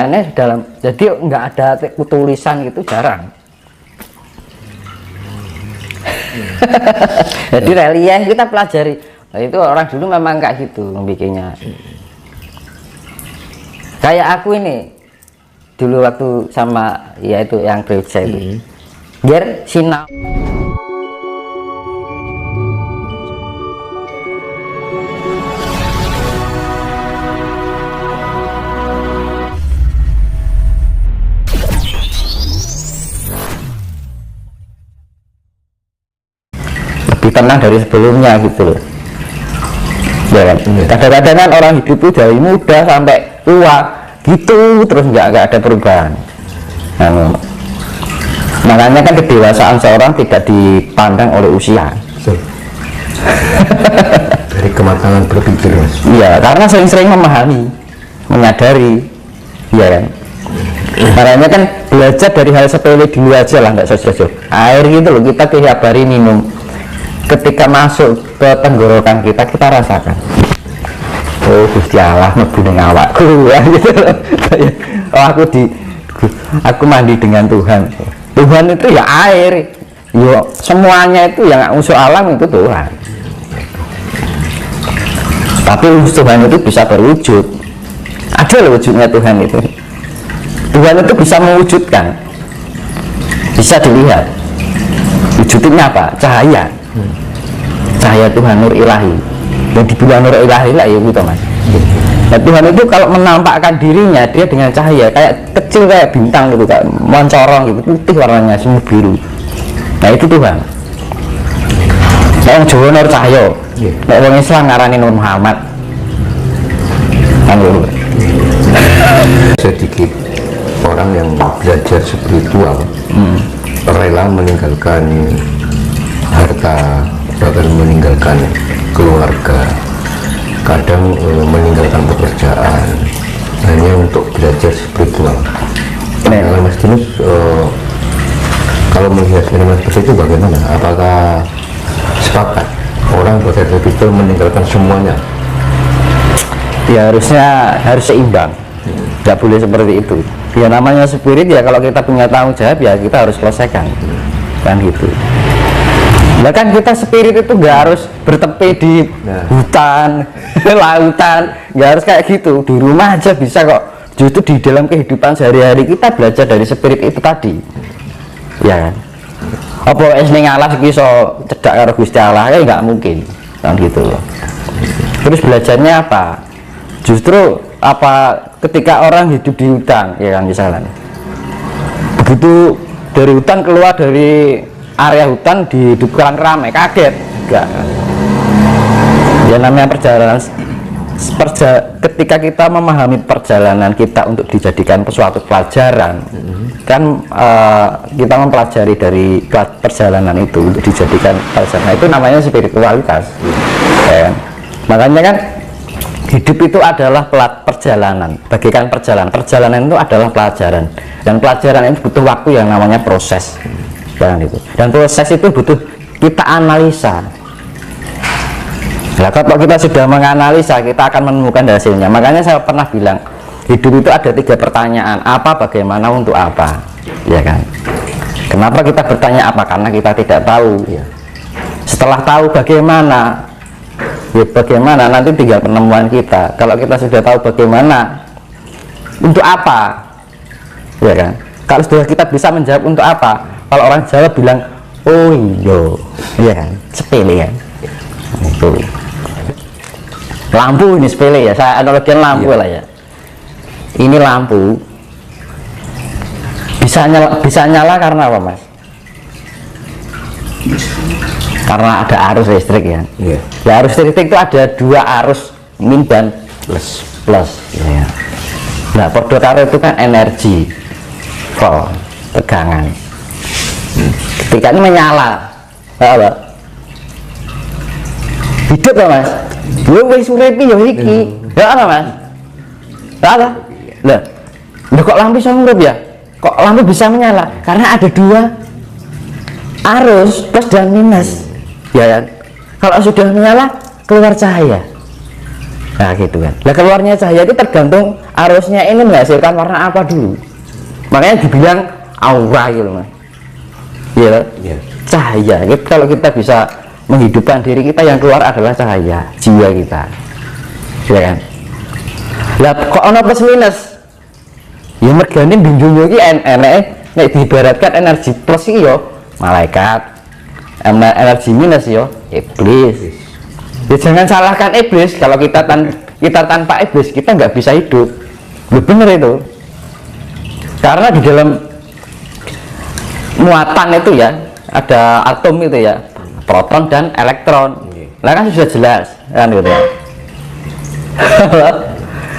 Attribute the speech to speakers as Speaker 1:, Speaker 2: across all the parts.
Speaker 1: tulisannya dalam, jadi nggak ada tulisan gitu, jarang. Jadi relief kita pelajari. Nah, itu orang dulu memang kayak gitu bikinnya. Kayak aku ini dulu waktu sama ya itu yang gereja itu, biar sinau. Tenang dari sebelumnya gitu loh ya kan. Kadang-kadang kan orang hidup itu dari muda sampai tua gitu terus nggak ada perubahan. Nah, makanya kan kedewasaan seorang tidak dipandang oleh usia.
Speaker 2: Dari kematangan berpikir, Mas.
Speaker 1: Iya, karena sering-sering memahami, menyadari, ya kan. Makanya kan belajar dari hal sepele dulu aja lah, nggak jauh-jauh. Air gitu loh, kita tiap hari minum, ketika masuk ke tenggorokan kita rasakan, oh Gusti Allah mlebu ning awakku ya gitu loh. Oh aku mandi dengan Tuhan. Tuhan itu ya air, yo semuanya itu yang unsur alam itu Tuhan. Tapi Tuhan itu bisa berwujud, ada loh wujudnya Tuhan itu. Tuhan itu bisa mewujudkan, bisa dilihat. Wujudnya apa? Cahaya. Cahaya Tuhan, nur ilahi. Dan dibilang nur ilahi lah ya gitu, Mas. Nah, Tuhan itu kalau menampakkan dirinya, dia dengan cahaya kayak kecil, kayak bintang gitu, kayak mencorong gitu, putih warnanya, semua biru. Nah itu Tuhan. Nah, yang Jawa nur cahaya, nah, orang Islam ngarani Nur Muhammad.
Speaker 2: Sedikit orang yang belajar spiritual rela meninggalkan harta, bahkan meninggalkan keluarga, kadang meninggalkan pekerjaan hanya untuk belajar spiritual. Nah, Mas Dinus, kalau melihat fenomena seperti itu bagaimana? Apakah sepakat orang belajar spiritual meninggalkan semuanya?
Speaker 1: Ya harus seimbang, nggak boleh seperti itu. Ya namanya spirit ya, kalau kita punya tanggung jawab ya kita harus selesaikan, kan gitu. Bahkan kita spirit itu nggak harus bertepi di hutan, lautan, nggak harus kayak gitu. Di rumah aja bisa kok. Justru di dalam kehidupan sehari-hari kita belajar dari spirit itu tadi, ya kan? Apa es ning alas iki iso cedak karo Gusti Allah, ya nggak mungkin, kan gitu loh. Terus belajarnya apa? Justru apa, ketika orang hidup di hutan, ya kan, misalnya begitu dari hutan keluar dari area hutan dihidupkan ramai, kaget enggak kan? Ya namanya perjalanan, ketika kita memahami perjalanan kita untuk dijadikan suatu pelajaran, kan kita mempelajari dari perjalanan itu untuk dijadikan pelajaran, itu namanya spiritualitas, ya kan? Makanya kan hidup itu adalah perjalanan, bagikan perjalanan itu adalah pelajaran, dan pelajaran itu butuh waktu yang namanya proses, dan itu, dan proses itu butuh kita analisa. Nah, kalau kita sudah menganalisa, kita akan menemukan hasilnya. Makanya saya pernah bilang, hidup itu ada 3 pertanyaan: apa, bagaimana, untuk apa, ya kan? Kenapa kita bertanya apa? Karena kita tidak tahu. Setelah tahu bagaimana, ya bagaimana nanti tinggal penemuan kita. Kalau kita sudah tahu bagaimana, untuk apa, ya kan? Kalau sudah kita bisa menjawab untuk apa, kalau orang Jawa bilang oh iya, ya kan, sepele kan. Itu lampu, ini sepele ya, saya analogikan lampu lah ya. Ini lampu bisa nyala karena apa, Mas? Karena ada arus listrik ya. Ya, arus listrik itu ada 2 arus, min dan plus. Ya. Nah, podo karo itu kan energi, volt, tegangan. Ketika ini menyala, apa? Hidup ya, Mas? Wis urip yo iki. Ya apa, Mas? Apa? Lah kok lampu bisa ngurup ya? Kok lampu bisa menyala? Karena ada 2 arus, plus dan minus. Ya kan? Kalau sudah menyala keluar cahaya, Nah gitu kan. Nah keluarnya cahaya itu tergantung arusnya ini menghasilkan warna apa dulu. Makanya dibilang aura gitu mas. Iya.
Speaker 2: Ya.
Speaker 1: Cahaya. Kalau kita bisa menghidupkan diri kita, yang keluar adalah cahaya jiwa kita. Ya kan. Lah kok ono plus minus? Ya mergane binjung iki nek diibaratkan energi plus iki yo malaikat. Energi minus yo iblis. Ya jangan salahkan iblis. Kalau kita tanpa iblis kita nggak bisa hidup. Bener itu. Karena di dalam muatan itu ya ada atom itu ya, proton dan elektron. Nah kan sudah jelas kan gitu ya.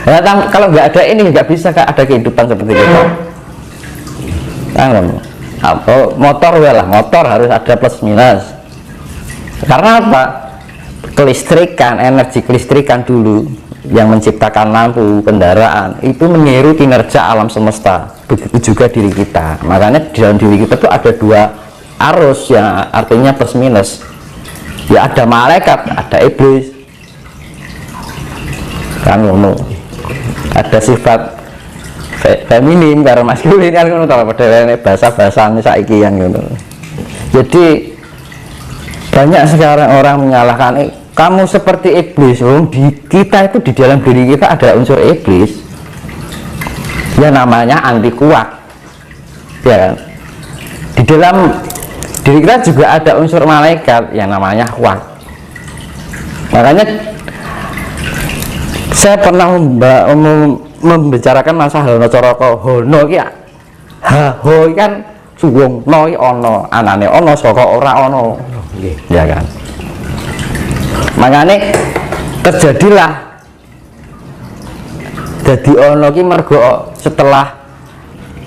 Speaker 1: Nah, kalau nggak ada ini nggak bisa ada kehidupan seperti itu. Motor motor harus ada plus minus. Karena apa? Kelistrikan, energi kelistrikan dulu yang menciptakan lampu, kendaraan itu meniru kinerja alam semesta. Begitu juga diri kita. Makanya di dalam diri kita tuh ada dua arus yang artinya plus minus. Ya ada malaikat, ada iblis. Kan ngono. Ada sifat feminin karo maskulin kan ngono to padha bahasa-bahasane saiki yang ngono. Jadi banyak sekarang orang menyalahkan kamu seperti iblis. Di kita itu di dalam diri kita ada unsur iblis. Ya namanya anti kuat. Ya kan? Di dalam diri kita juga ada unsur malaikat yang namanya kuat. Makanya saya pernah membicarakan masalah Hono Coroko. Hono ki ho kan suwung no ono anane ono saka ora ono. Ya kan. Makanya terjadilah jadi ono ki mergo setelah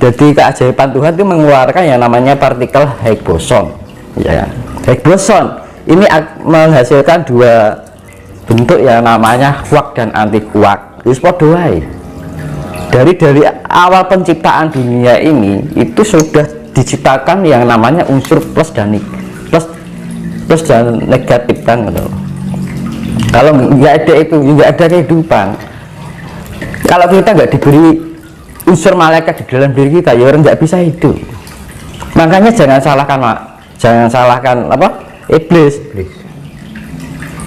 Speaker 1: jadi keajaiban Tuhan itu mengeluarkan yang namanya partikel Higgs boson. Ya kan. Higgs boson ini menghasilkan dua bentuk yang namanya kuak dan anti kuak. Wis padha wae. Dari awal penciptaan dunia ini itu sudah diciptakan yang namanya unsur plus dan negatif kan gitu. Kalau nggak ada itu nggak ada kehidupan. Kalau kita nggak diberi unsur malaikat di dalam diri kita, ya orang nggak bisa hidup. Makanya jangan salahkan apa iblis.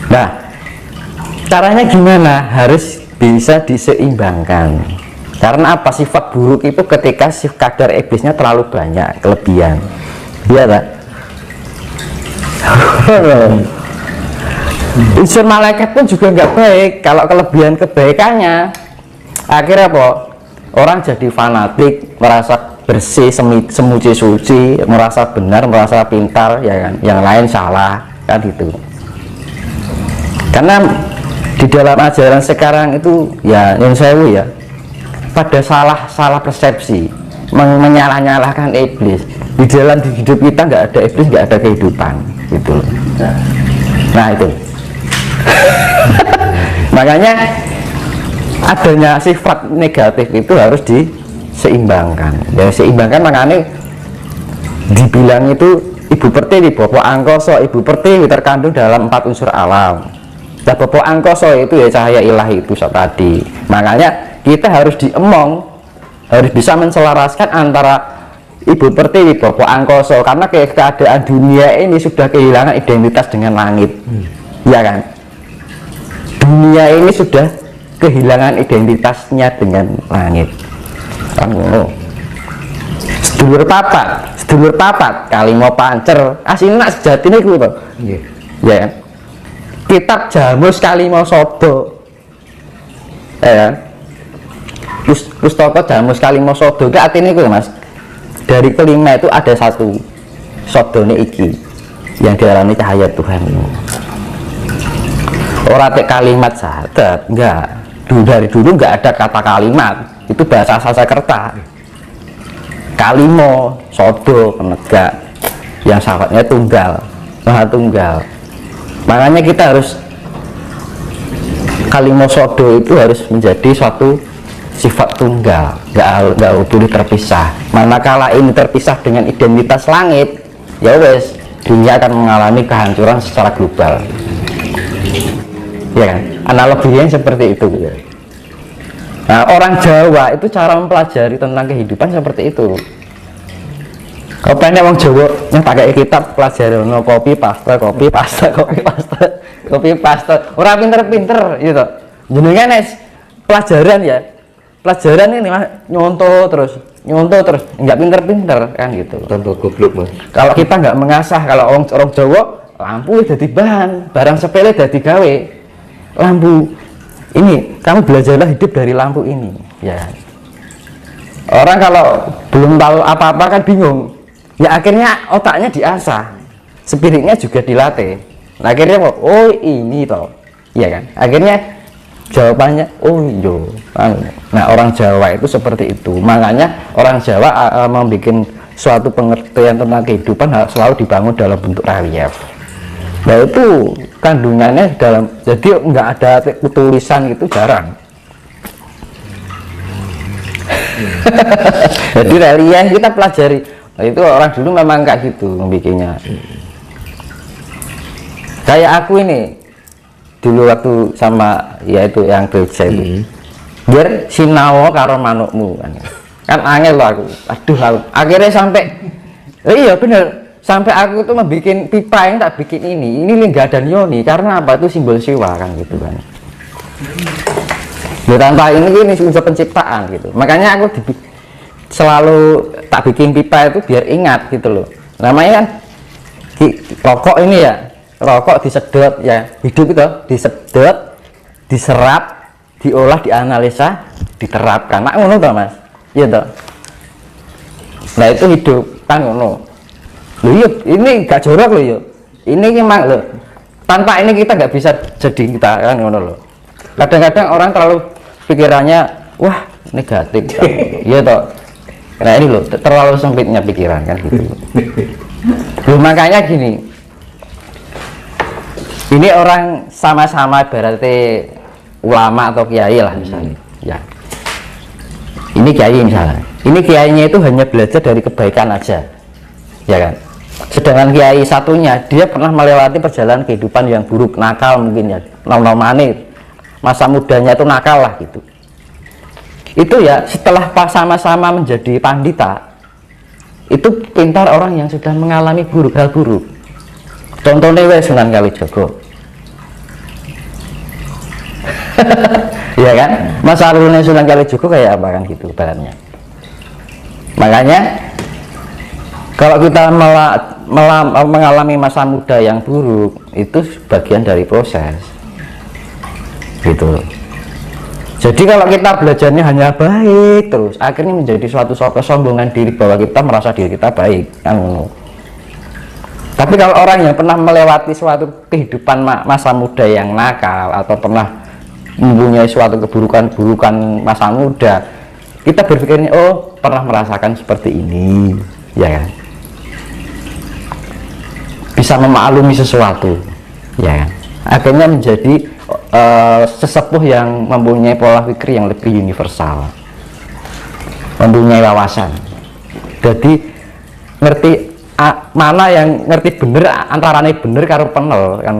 Speaker 1: Nah caranya gimana? Harus bisa diseimbangkan. Karena apa? Sifat buruk itu ketika kadar iblisnya terlalu banyak, kelebihan. Iya tak? Unsur malaikat pun juga nggak baik. Kalau kelebihan kebaikannya, akhirnya apa? Orang jadi fanatik, merasa bersih, semuci suci, merasa benar, merasa pintar, ya kan? Yang lain salah, kan gitu. Karena di dalam ajaran sekarang itu ya yang sewu ya pada salah persepsi, menyalah-nyalahkan iblis. Di dalam hidup kita nggak ada iblis, nggak ada kehidupan gitu. Nah itu makanya adanya sifat negatif itu harus diseimbangkan. Ya seimbangkan makanya dibilang itu Ibu Pertiwi, Bapak Angkoso. Ibu Pertiwi terkandung dalam 4 unsur alam. Nah, Bapak Angkoso itu ya cahaya ilahi itu tadi. Makanya kita harus diemong, harus bisa menselaraskan antara Ibu Pertiwi, Bapak Angkoso, karena keadaan dunia ini sudah kehilangan identitas dengan langit. Ya kan? Dunia ini sudah kehilangan identitasnya dengan langit. Kan ngono. Sedulur papat kali mau pancer aslinya sejatine iku to. Nggih. Ya kan? Kitab Jamus kali mau sodo. Ya kan? Pustaka Jamus kali mau sodo itu artinya itu mas, dari kelima itu ada satu sodone iki yang dialami cahaya Tuhan. Orang kalimat sahadat enggak, dari dulu enggak ada kata kalimat, itu bahasa Sanskerta. Kalimo sodo penegak yang sahabatnya tunggal, maha tunggal. Makanya kita harus kalimo sodo itu harus menjadi suatu sifat tunggal, nggak boleh terpisah. Manakala ini terpisah dengan identitas langit, ya wes dunia akan mengalami kehancuran secara global. ya kan, analoginya seperti itu. Nah, orang Jawa itu cara mempelajari tentang kehidupan seperti itu. Kalau pengen orang Jawa yang pakai kitab pelajari no kopi pasta orang pinter-pinter gitu. Jenengan pelajaran ya, pelajaran ini nyontoh terus nggak pinter-pinter kan gitu.
Speaker 2: Tanpa goblok mas.
Speaker 1: Kalau kita nggak mengasah, kalau orang Jawa lampu jadi bahan, barang sepele jadi gawe. Lampu ini kamu belajarlah hidup dari lampu ini, ya. Orang kalau belum tahu apa-apa kan bingung. Ya akhirnya otaknya diasah, spiritnya juga dilatih. Nah, akhirnya oh ini toh, ya kan. Akhirnya jawabannya oh iya. Nah, orang Jawa itu seperti itu. Makanya orang Jawa membuat suatu pengertian tentang kehidupan selalu dibangun dalam bentuk relief. Nah, itu kandungannya dalam, jadi nggak ada tulisan itu jarang. Jadi relief kita pelajari. Nah, itu orang dulu memang kayak gitu membikinnya. Kayak aku ini dulu waktu sama yaitu yang gereja itu, biar sinawo karo manukmu kan angel loh aku. Aduh aku akhirnya sampai iya bener, sampai aku tuh membuat pipa yang tak bikin ini Lingga dan Yoni karena apa, itu simbol siwa kan gitu kan. Ya, tanpa ini unsur penciptaan gitu. Makanya aku selalu tak bikin pipa itu biar ingat gitu loh. Namanya kan rokok ini ya, rokok disedot ya, hidup itu disedot, diserap, diolah, dianalisa, diterapkan. Mak ngono toh mas, iya toh. Nah itu hidup kan ngono. Loh iya, ini gak jorok loh yuk. Ini memang loh. Tanpa ini kita nggak bisa jadi kita kan ngono loh. Kadang-kadang orang terlalu pikirannya wah negatif, iya toh. Nah ini loh, terlalu sempitnya pikiran kan gitu. Loh, makanya gini, ini orang sama-sama berarti ulama atau kiai lah misalnya, ya. Ini kiai misalnya, ini kiainya itu hanya belajar dari kebaikan aja, ya kan. Sedangkan kiai satunya dia pernah melewati perjalanan kehidupan yang buruk, nakal mungkin ya, nom-nomane, masa mudanya itu nakal lah gitu. Itu ya setelah sama-sama menjadi pandita, itu pintar orang yang sudah mengalami hal buruk. Contohnya Sunan Kalijaga. Ya kan, masa lalunya Sunan Kalijaga kayak apa kan gitu bahannya. Makanya kalau kita mengalami masa muda yang buruk, itu bagian dari proses gitu. Jadi kalau kita belajarnya hanya baik terus, akhirnya menjadi suatu kesombongan diri bahwa kita merasa diri kita baik kan. Tapi kalau orang yang pernah melewati suatu kehidupan masa muda yang nakal atau pernah mempunyai suatu keburukan masa muda, kita berpikirnya oh pernah merasakan seperti ini, ya kan? Bisa memaklumi sesuatu, ya kan? Akhirnya menjadi sesepuh yang mempunyai pola pikir yang lebih universal, mempunyai wawasan. Jadi ngerti mana yang ngerti bener antaranya bener karo penel kan,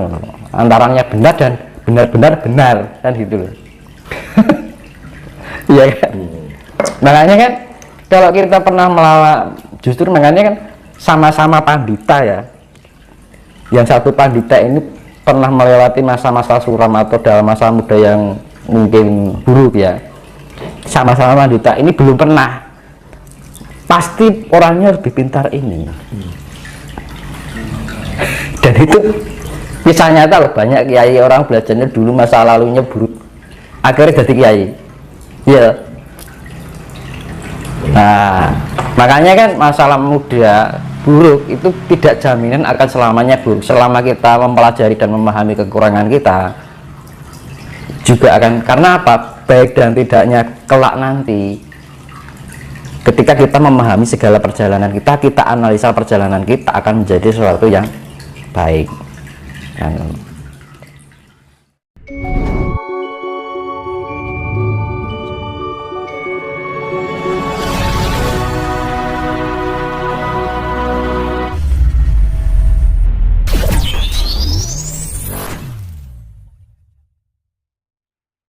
Speaker 1: antaranya benar dan benar-benar benar kan gitu loh. Iya kan. Makanya kan kalau kita pernah melawan, justru makanya kan sama-sama pandita ya. Yang satu pandita ini pernah melewati masa-masa suram atau dalam masa muda yang mungkin buruk ya, sama-sama pandita ini belum pernah, pasti orangnya lebih pintar ini. Dan itu kisah nyata loh, banyak kiai orang belajarnya dulu masa lalunya buruk akhirnya jadi kiai ya. Nah makanya kan masalah muda buruk itu tidak jaminan akan selamanya buruk. Selama kita mempelajari dan memahami kekurangan kita juga akan, karena apa, baik dan tidaknya kelak nanti ketika kita memahami segala perjalanan kita analisa perjalanan kita akan menjadi sesuatu yang baik kan.